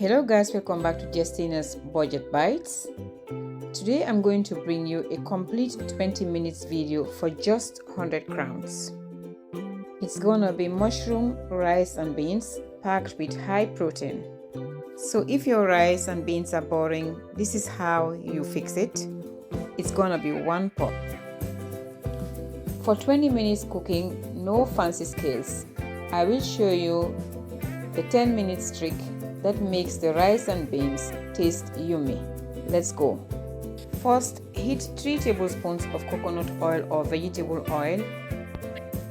Hello guys, welcome back to Jestina's Budget Bites. Today I'm going to bring you a complete 20 minutes video for just 100 crowns. It's gonna be mushroom, rice and beans packed with high protein. So if your rice and beans are boring, this is how you fix it. It's gonna be one pot. For 20 minutes cooking, no fancy skills. I will show you the 10 minutes trick that makes the rice and beans taste yummy. Let's go. First, heat 3 tablespoons of coconut oil or vegetable oil.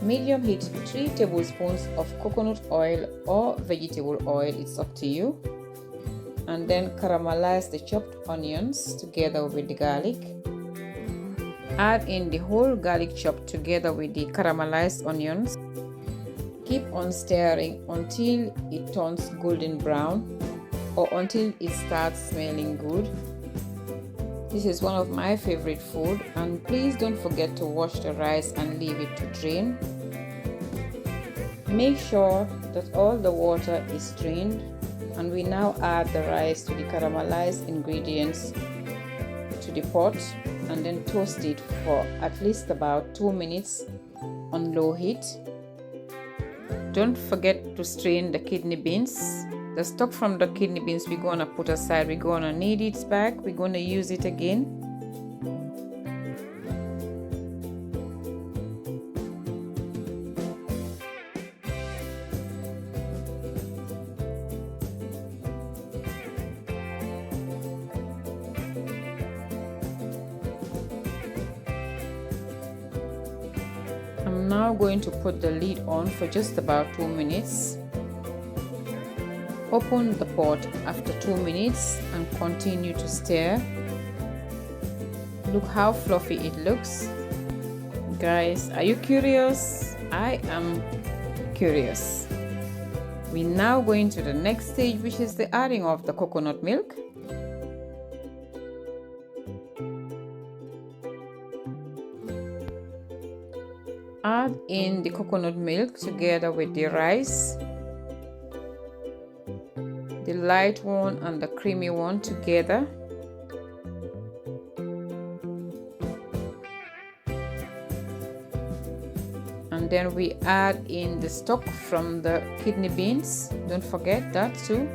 Medium heat 3 tablespoons of coconut oil or vegetable oil, it's up to you. And then caramelize the chopped onions together with the garlic. Add in the whole garlic chopped together with the caramelized onions. Keep on stirring until it turns golden brown or until it starts smelling good. This is one of my favorite food, and please don't forget to wash the rice and leave it to drain. Make sure that all the water is drained, and we now add the rice to the caramelized ingredients to the pot and then toast it for at least about 2 minutes on low heat. Don't forget to strain the kidney beans. The stock from the kidney beans we're gonna put aside. We're gonna need it back. We're gonna use it again. I'm now going to put the lid on for just about 2 minutes. Open the pot after 2 minutes and continue to stir. Look how fluffy it looks. Guys, are you curious? I am curious. We're now going to the next stage, which is the adding of the coconut milk. Add in the coconut milk together with the rice, the light one and the creamy one together. And then we add in the stock from the kidney beans. Don't forget that too.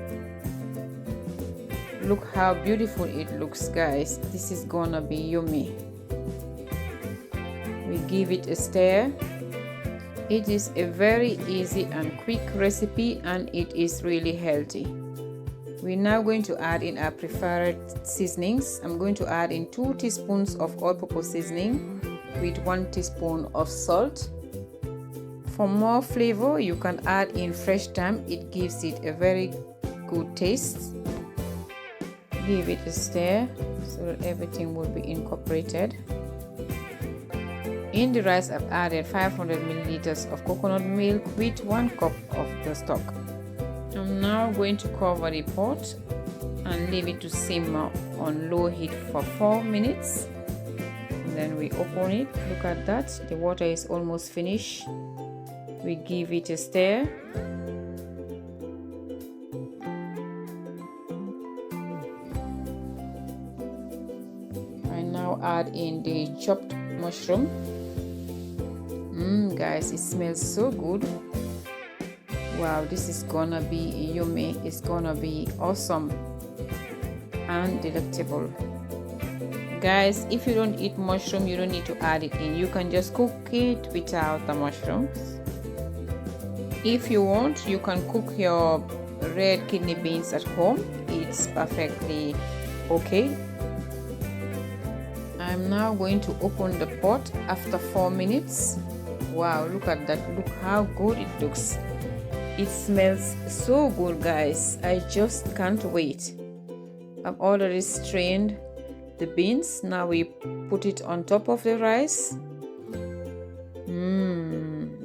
Look how beautiful it looks, guys. This is gonna be yummy. We give it a stir. It is a very easy and quick recipe, and it is really healthy. We're now going to add in our preferred seasonings. I'm going to add in 2 teaspoons of all-purpose seasoning with 1 teaspoon of salt. For more flavor, you can add in fresh thyme. It gives it a very good taste. Give it a stir so that everything will be incorporated. In the rice, I've added 500 milliliters of coconut milk with 1 cup of the stock. I'm now going to cover the pot and leave it to simmer on low heat for 4 minutes. And then we open it. Look at that. The water is almost finished. We give it a stir. I now add in the chopped mushroom. Guys, it smells so good. Wow, this is gonna be yummy. It's gonna be awesome and delectable. Guys, if you don't eat mushroom, you don't need to add it in. You can just cook it without the mushrooms. If you want, you can cook your red kidney beans at home. It's perfectly okay. I'm now going to open the pot after 4 minutes. Wow, look at that. Look how good it looks. It smells so good, guys. I just can't wait. I've already strained the beans. Now we put it on top of the rice.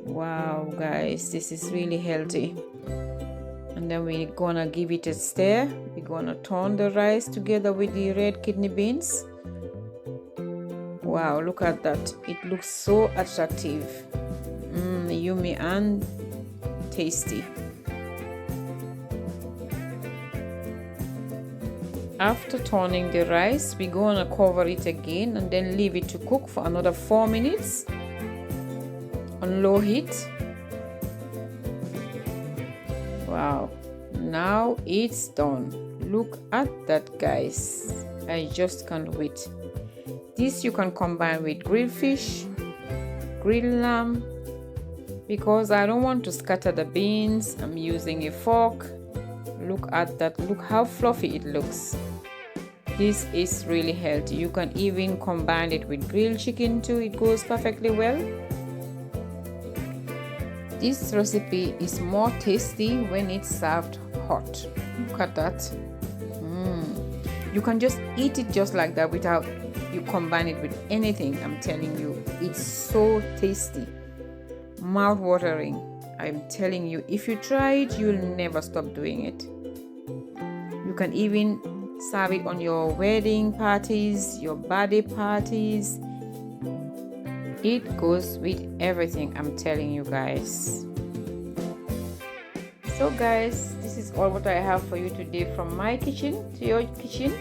Wow, guys, this is really healthy. And then we're gonna give it a stir. We're gonna turn the rice together with the red kidney beans. Wow, look at that. It looks so attractive. Yummy and tasty. After turning the rice, we're gonna cover it again and then leave it to cook for another 4 minutes on low heat. Wow, now it's done. Look at that, guys. I just can't wait. This you can combine with grilled fish, grilled lamb. Because I don't want to scatter the beans, I'm using a fork. Look at that. Look how fluffy it looks. This is really healthy. You can even combine it with grilled chicken too. It goes perfectly well. This recipe is more tasty when it's served hot. Look at that. You can just eat it just like that without you combine it with anything. I'm telling you, it's so tasty, mouth-watering. I'm telling you, if you try it, you'll never stop doing it. You can even serve it on your wedding parties, your birthday parties. It goes with everything, I'm telling you guys. So guys, this is all what I have for you today from my kitchen to your kitchen,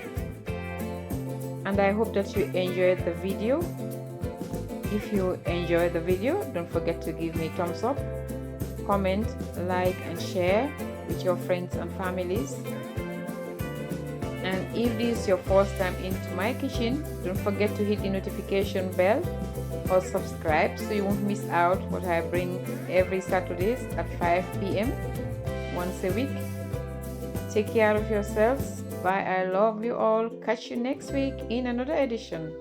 and I hope that you enjoyed the video. If you enjoyed the video, don't forget to give me a thumbs up, comment, like and share with your friends and families. And if this is your first time into my kitchen, don't forget to hit the notification bell or subscribe so you won't miss out what I bring every Saturdays at 5 p.m. once a week. Take care of yourselves. Bye. I love you all. Catch you next week in another edition.